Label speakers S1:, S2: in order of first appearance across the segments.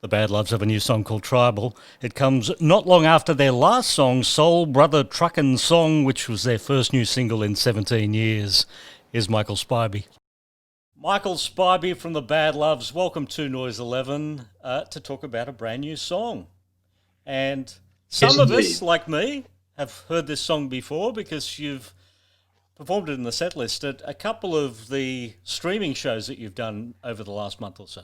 S1: The Badloves have a new song called Tribal. It comes not long after their last song, Soul Brother Truckin' Song, which was their first new single in 17 years. Here's Michael Spivey. Michael Spivey from The Badloves, welcome to Noise 11 to talk about a brand new song. And
S2: Yes,
S1: some of us,
S2: indeed.
S1: like me, have heard this song before because you've performed it in the set list at a couple of the streaming shows that you've done over the last month or so.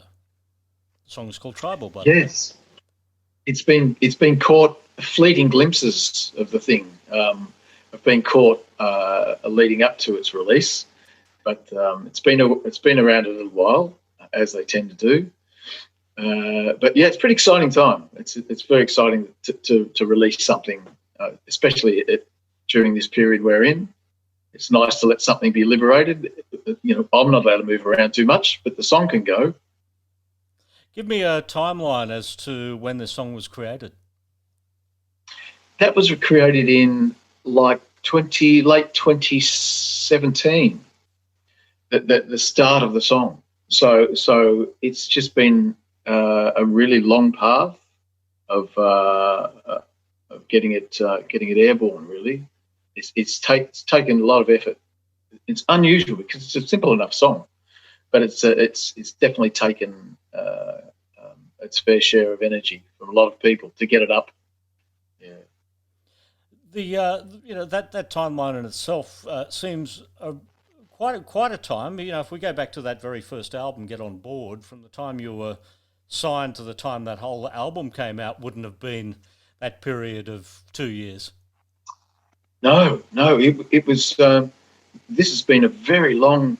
S1: The song is called Tribal, by the way.
S2: Yes, it's been caught fleeting glimpses of the thing. Have been caught leading up to its release, but it's been around a little while, as they tend to do. But yeah, it's a pretty exciting time. It's very exciting to release something, especially during this period we're in. It's nice to let something be liberated. I'm not allowed to move around too much, but the song can go.
S1: Give me a timeline as to when this song was created.
S2: That was created in like 2017. The start of the song. So it's just been a really long path of getting it airborne. Really, it's taken a lot of effort. It's unusual because it's a simple enough song, but it's definitely taken its fair share of energy from a lot of people to get it up. Yeah.
S1: The that timeline in itself seems quite a time. If we go back to that very first album, Get On Board, from the time you were signed to the time that whole album came out, wouldn't have been that period of 2 years.
S2: No, no, it was. This has been a very long.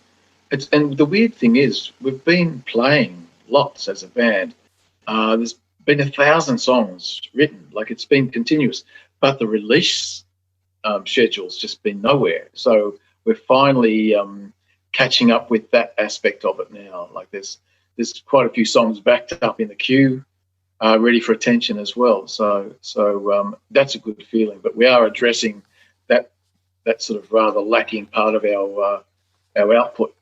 S2: And the weird thing is, we've been playing lots as a band. There's been 1,000 songs written, like it's been continuous, but the release schedule's just been nowhere. So we're finally catching up with that aspect of it now. Like there's quite a few songs backed up in the queue, ready for attention as well. So that's a good feeling. But we are addressing that that sort of rather lacking part of our output.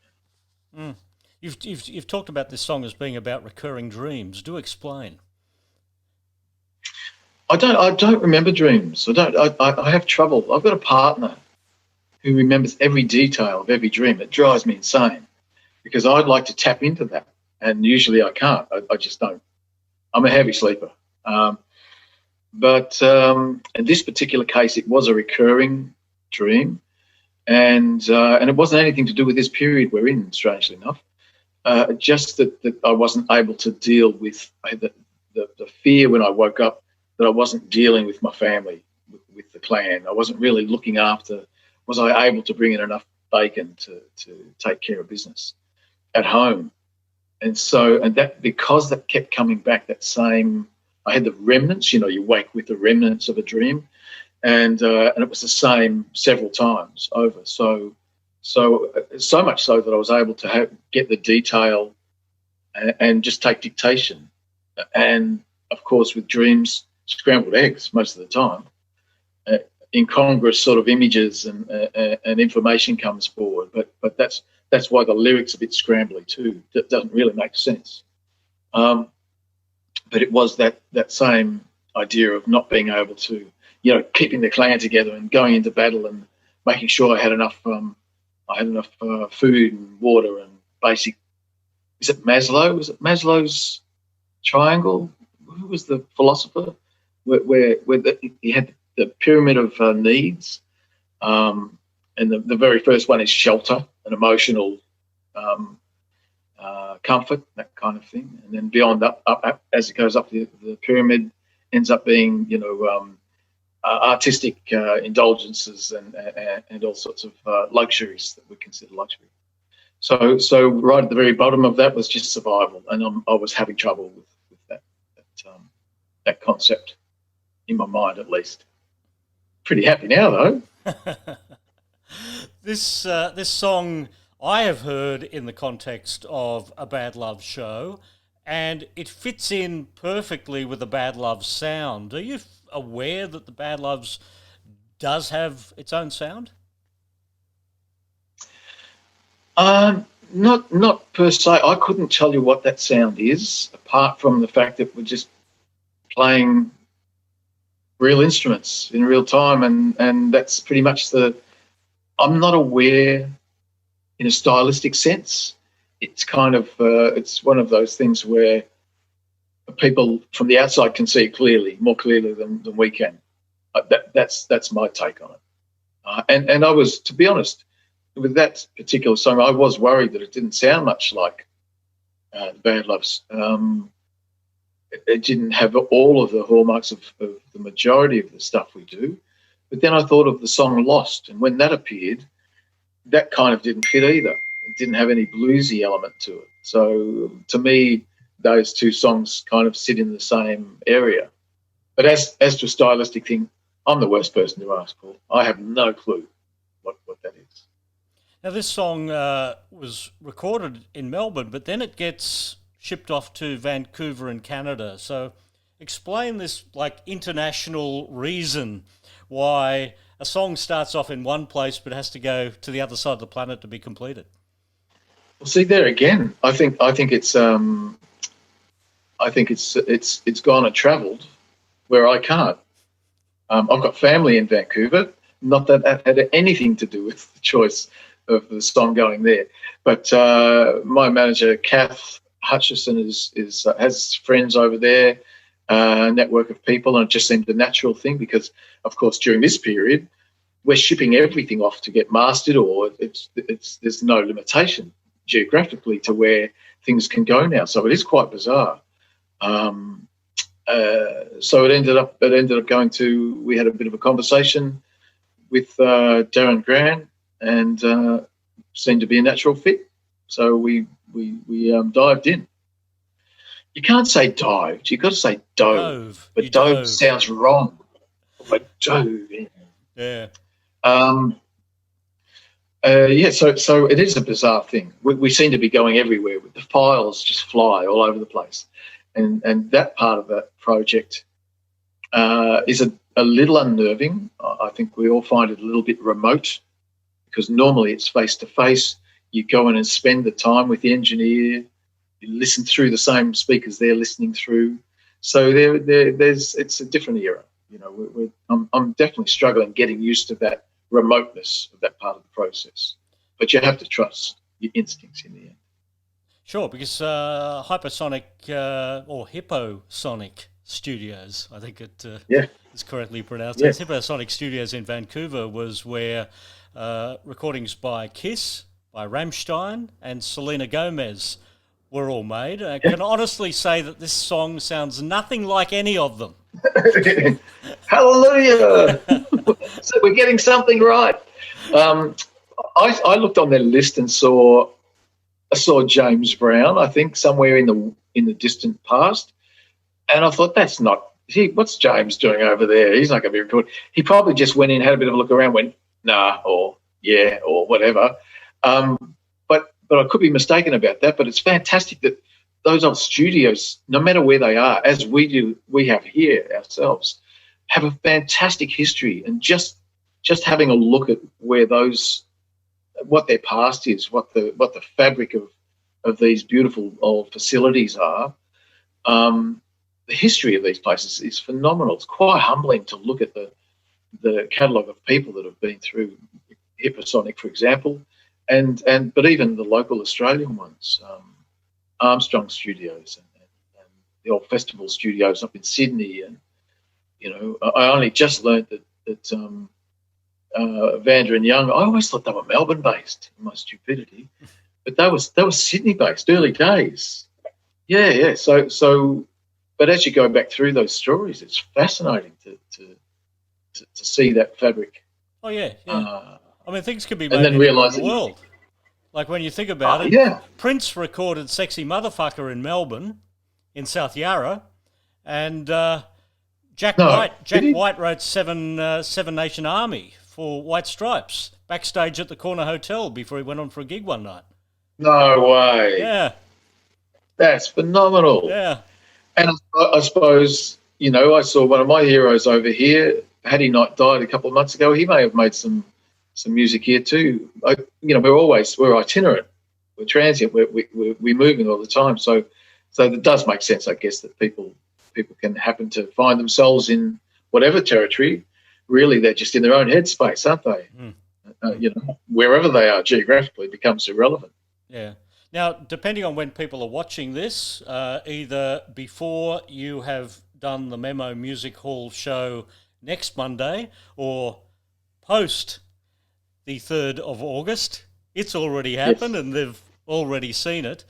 S1: Mm. You've talked about this song as being about recurring dreams. Do explain.
S2: I don't remember dreams. I have trouble. I've got a partner who remembers every detail of every dream. It drives me insane because I'd like to tap into that, and usually I can't. I just don't. I'm a heavy sleeper. But in this particular case, it was a recurring dream, and it wasn't anything to do with this period we're in. Strangely enough, just that I wasn't able to deal with the fear when I woke up that I wasn't dealing with my family, with the clan. I wasn't really looking after. Was I able to bring in enough bacon to take care of business at home? And that, because that kept coming back, that same, I had the remnants. You wake with the remnants of a dream, and it was the same several times over. So much so that I was able to get the detail and just take dictation. And of course, with dreams, scrambled eggs most of the time. Incongruous sort of images and information comes forward, but that's why the lyrics are a bit scrambly too. That doesn't really make sense. Um, but it was that same idea of not being able to, keeping the clan together and going into battle and making sure I had enough food and water and basic. Is it Maslow? Was it Maslow's triangle? Who was the philosopher? He had the pyramid of needs, and the very first one is shelter and emotional comfort, that kind of thing. And then beyond up as it goes up the pyramid, ends up being artistic indulgences and all sorts of luxuries that we consider luxury. So right at the very bottom of that was just survival, and I was having trouble with that concept in my mind, at least. Pretty happy now though.
S1: This song I have heard in the context of a Bad Love show, and it fits in perfectly with the Bad Love sound. Are you aware that the Bad Loves does have its own sound?
S2: Not per se. I couldn't tell you what that sound is, apart from the fact that we're just playing real instruments in real time, and that's pretty much the. I'm not aware, in a stylistic sense. It's kind of it's one of those things where people from the outside can see it clearly, more clearly than we can. That's my take on it. And I was, to be honest, with that particular song, I was worried that it didn't sound much like The Badloves. It didn't have all of the hallmarks of the majority of the stuff we do. But then I thought of the song Lost, and when that appeared, that kind of didn't fit either. It didn't have any bluesy element to it. So to me, those two songs kind of sit in the same area. But as to a stylistic thing, I'm the worst person to ask, Paul. I have no clue what that is.
S1: Now, this song was recorded in Melbourne, but then it gets shipped off to Vancouver in Canada. So explain this like international reason why a song starts off in one place but has to go to the other side of the planet to be completed.
S2: Well, see, there again, I think it's gone and travelled where I can't. I've got family in Vancouver. Not that that had anything to do with the choice of the song going there, but my manager Kath Hutchison has friends over there, a network of people, and it just seemed a natural thing because, of course, during this period, we're shipping everything off to get mastered, or there's no limitation geographically to where things can go now. So it is quite bizarre. So it ended up going to. We had a bit of a conversation with Darren Gran, and seemed to be a natural fit. So we dived in. You can't say dived. You've got to say dove. But dove sounds wrong. But dove in.
S1: Yeah.
S2: So it is a bizarre thing. We seem to be going everywhere. The files just fly all over the place. And that part of that project is a little unnerving. I think we all find it a little bit remote because normally it's face-to-face. You go in and spend the time with the engineer. You listen through the same speakers they're listening through. So it's a different era. You know, I'm definitely struggling getting used to that remoteness of that part of the process. But you have to trust your instincts in the end.
S1: Sure, because Hypersonic or Hipposonic Studios, I think it is correctly pronounced.
S2: Yeah.
S1: Hipposonic Studios in Vancouver was where recordings by Kiss, by Rammstein, and Selena Gomez were all made. I can honestly say that this song sounds nothing like any of them.
S2: Hallelujah! So we're getting something right. I looked on their list and saw James Brown, I think, somewhere in the distant past, and I thought, that's not. What's James doing over there? He's not going to be recorded. He probably just went in, had a bit of a look around, went nah, or yeah, or whatever. But I could be mistaken about that. But it's fantastic that those old studios, no matter where they are, as we have here ourselves, have a fantastic history. And just having a look at where what their past is, what the fabric of these beautiful old facilities are, the history of these places is phenomenal. It's quite humbling to look at the catalogue of people that have been through Hipposonic, for example, but even the local Australian ones, Armstrong Studios and the old festival studios up in Sydney. And you know, I only just learnt that Vander and Young, I always thought they were Melbourne based in my stupidity, but they were Sydney based, early days. Yeah. So but as you go back through those stories, it's fascinating to see that fabric.
S1: Oh yeah. I mean, things could be made
S2: and then
S1: in
S2: realise
S1: the world. Like when you think about it, Prince recorded "Sexy Motherfucker" in Melbourne, in South Yarra, and Jack White wrote Seven Nation Army for White Stripes backstage at the Corner Hotel before he went on for a gig one night.
S2: No way.
S1: Yeah.
S2: That's phenomenal.
S1: Yeah.
S2: And I suppose, you know, I saw one of my heroes over here. Had he not died a couple of months ago, he may have made some music here too. You know, we're itinerant. transient. We're moving all the time. So it does make sense, I guess, that people can happen to find themselves in whatever territory. Really, they're just in their own headspace, aren't they? Wherever they are geographically becomes irrelevant.
S1: Yeah. Now, depending on when people are watching this, either before you have done the Memo Music Hall show next Monday or post the 3rd of August, it's already happened and they've already seen it.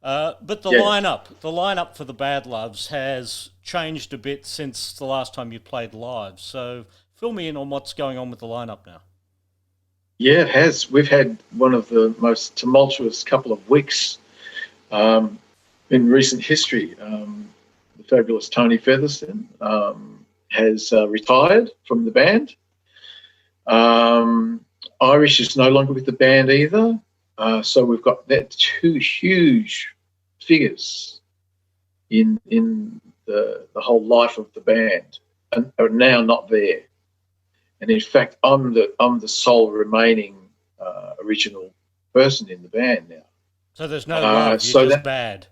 S1: But the lineup for the Badloves has changed a bit since the last time you played live. So fill me in on what's going on with the lineup now.
S2: Yeah, it has. We've had one of the most tumultuous couple of weeks in recent history. The fabulous Tony Featherston has retired from the band. Irish is no longer with the band either. So we've got that two huge figures in the whole life of the band and are now not there. And in fact, I'm the sole remaining original person in the band now.
S1: So there's no love, you're just bad.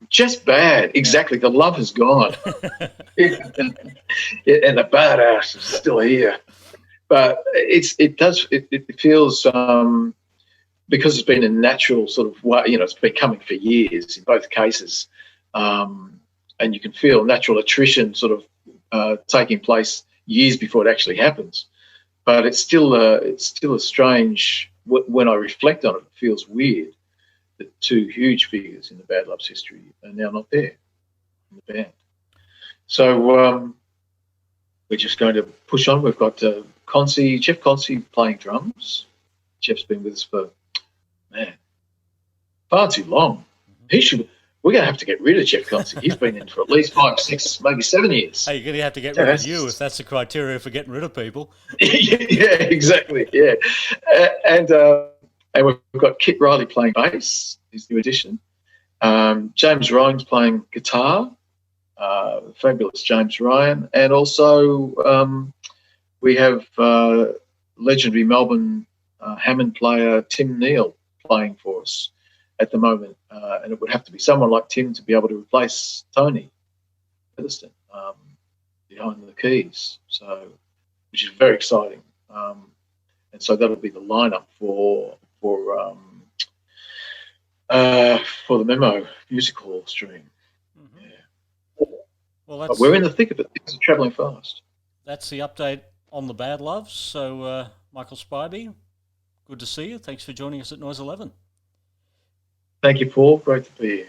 S2: Just bad, exactly. Yeah. The love has gone, and the badass is still here. But it feels because it's been a natural sort of way. It's been coming for years in both cases, and you can feel natural attrition sort of taking place years before it actually happens. But it's still a strange. When I reflect on it, it feels weird that two huge figures in the Badloves history are now not there in the band. So we're just going to push on. We've got Jeff Concy playing drums. Jeff's been with us for far too long. We're going to have to get rid of Jeff Concy. He's been in for at least 5, 6, maybe 7 years.
S1: Hey, you're going to have to get rid of you if that's the criteria for getting rid of people.
S2: Yeah, exactly. Yeah, and we've got Kit Riley playing bass, his new addition. James Ryan's playing guitar, fabulous James Ryan. And also we have legendary Melbourne Hammond player Tim Neal playing for us at the moment. And it would have to be someone like Tim to be able to replace Tony Featherston behind the keys, which is very exciting. And so that'll be the lineup for the Memo Music Hall stream. Mm-hmm. Yeah. Well, but we're in the thick of it. Things are travelling fast.
S1: That's the update on the Badloves. So, Michael Spiby, good to see you. Thanks for joining us at Noise11.
S2: Thank you, Paul. Great to be here.